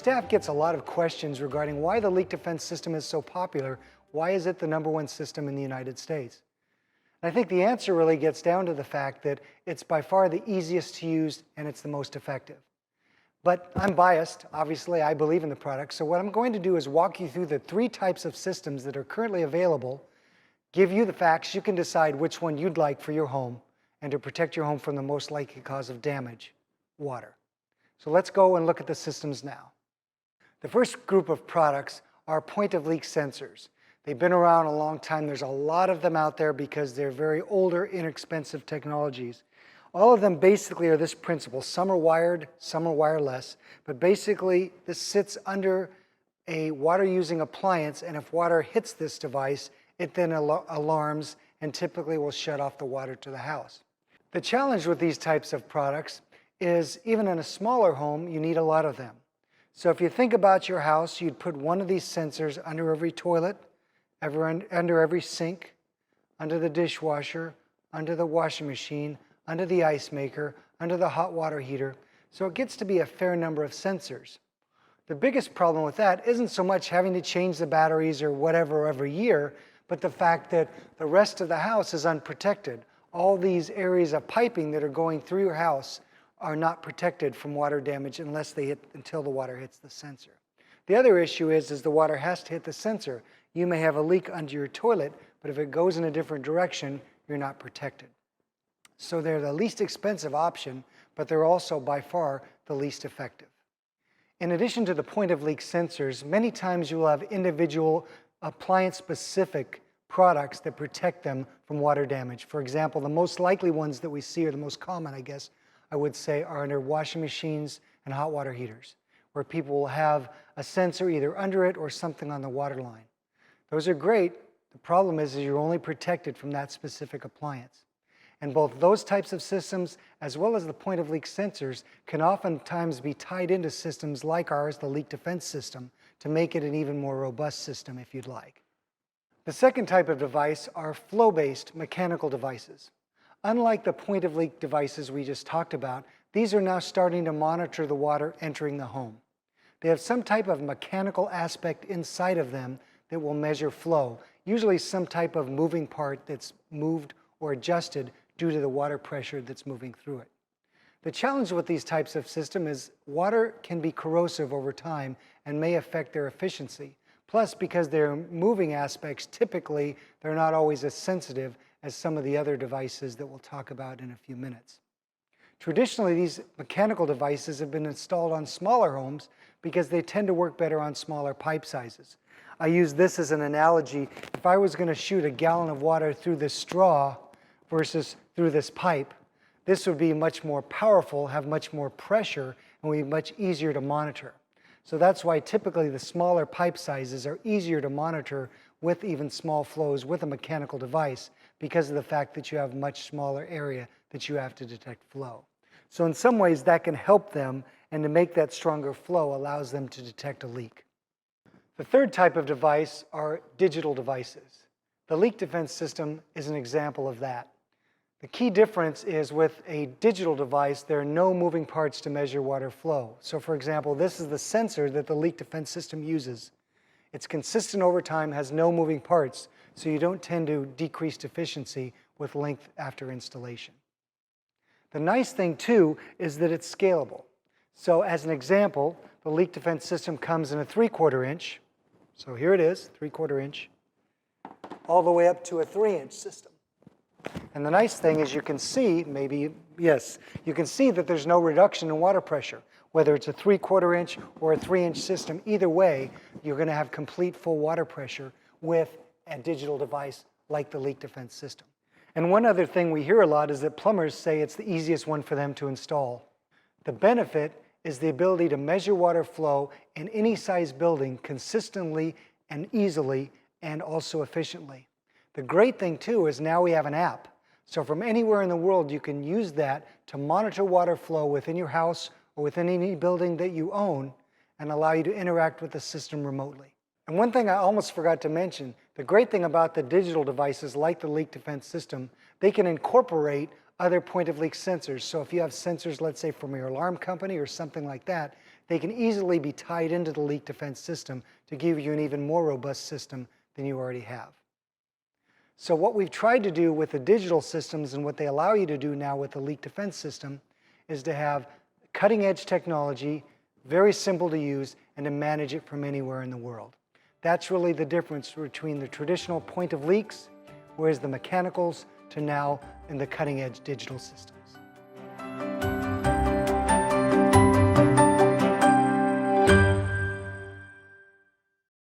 staff gets a lot of questions regarding why the leak defense system is so popular. Why is it the #1 system in the United States? And I think the answer really gets down to the fact that it's by far the easiest to use and it's the most effective. But I'm biased. Obviously, I believe in the product. So what I'm going to do is walk you through the 3 types of systems that are currently available, give you the facts. You can decide which one you'd like for your home and to protect your home from the most likely cause of damage, water. So let's go and look at the systems now. The first group of products are point-of-leak sensors. They've been around a long time. There's a lot of them out there because they're very older, inexpensive technologies. All of them basically are this principle. Some are wired, some are wireless. But basically, this sits under a water-using appliance, and if water hits this device, it then alarms and typically will shut off the water to the house. The challenge with these types of products is even in a smaller home, you need a lot of them. So if you think about your house, you'd put one of these sensors under every toilet, under every sink, under the dishwasher, under the washing machine, under the ice maker, under the hot water heater. So it gets to be a fair number of sensors. The biggest problem with that isn't so much having to change the batteries or whatever every year, but the fact that the rest of the house is unprotected. All these areas of piping that are going through your house are not protected from water damage until the water hits the sensor. The other issue is the water has to hit the sensor. You may have a leak under your toilet, but if it goes in a different direction, you're not protected. So they're the least expensive option, but they're also by far the least effective. In addition to the point-of-leak sensors, many times you'll have individual appliance-specific products that protect them from water damage. For example, the most likely ones that we see, or the most common, I guess, I would say, are under washing machines and hot water heaters, where people will have a sensor either under it or something on the water line. Those are great. The problem is you're only protected from that specific appliance. And both those types of systems, as well as the point-of-leak sensors, can oftentimes be tied into systems like ours, the leak defense system, to make it an even more robust system if you'd like. The second type of device are flow-based mechanical devices. Unlike the point-of-leak devices we just talked about, these are now starting to monitor the water entering the home. They have some type of mechanical aspect inside of them that will measure flow, usually some type of moving part that's moved or adjusted due to the water pressure that's moving through it. The challenge with these types of systems is water can be corrosive over time and may affect their efficiency. Plus, because they're moving aspects, typically they're not always as sensitive as some of the other devices that we'll talk about in a few minutes. Traditionally, these mechanical devices have been installed on smaller homes because they tend to work better on smaller pipe sizes. I use this as an analogy. If I was going to shoot a gallon of water through this straw versus through this pipe, this would be much more powerful, have much more pressure, and would be much easier to monitor. So that's why typically the smaller pipe sizes are easier to monitor with even small flows with a mechanical device because of the fact that you have much smaller area that you have to detect flow. So in some ways that can help them, and to make that stronger flow allows them to detect a leak. The third type of device are digital devices. The leak defense system is an example of that. The key difference is with a digital device, there are no moving parts to measure water flow. So for example, this is the sensor that the leak defense system uses. It's consistent over time, has no moving parts, so you don't tend to decrease efficiency with length after installation. The nice thing too is that it's scalable. So as an example, the leak defense system comes in a 3/4 inch. So here it is, 3/4 inch, all the way up to a 3-inch system. And the nice thing is you can see, you can see that there's no reduction in water pressure. Whether it's a 3/4 inch or a 3-inch system, either way, you're going to have complete full water pressure with a digital device like the leak defense system. And one other thing we hear a lot is that plumbers say it's the easiest one for them to install. The benefit is the ability to measure water flow in any size building consistently and easily and also efficiently. The great thing too is now we have an app. So from anywhere in the world you can use that to monitor water flow within your house or within any building that you own and allow you to interact with the system remotely. And one thing I almost forgot to mention, the great thing about the digital devices like the leak defense system, they can incorporate other point-of-leak sensors. So if you have sensors, let's say from your alarm company or something like that, they can easily be tied into the leak defense system to give you an even more robust system than you already have. So what we've tried to do with the digital systems and what they allow you to do now with the leak defense system is to have cutting-edge technology, very simple to use, and to manage it from anywhere in the world. That's really the difference between the traditional point of leaks, whereas the mechanicals, to now in the cutting-edge digital system.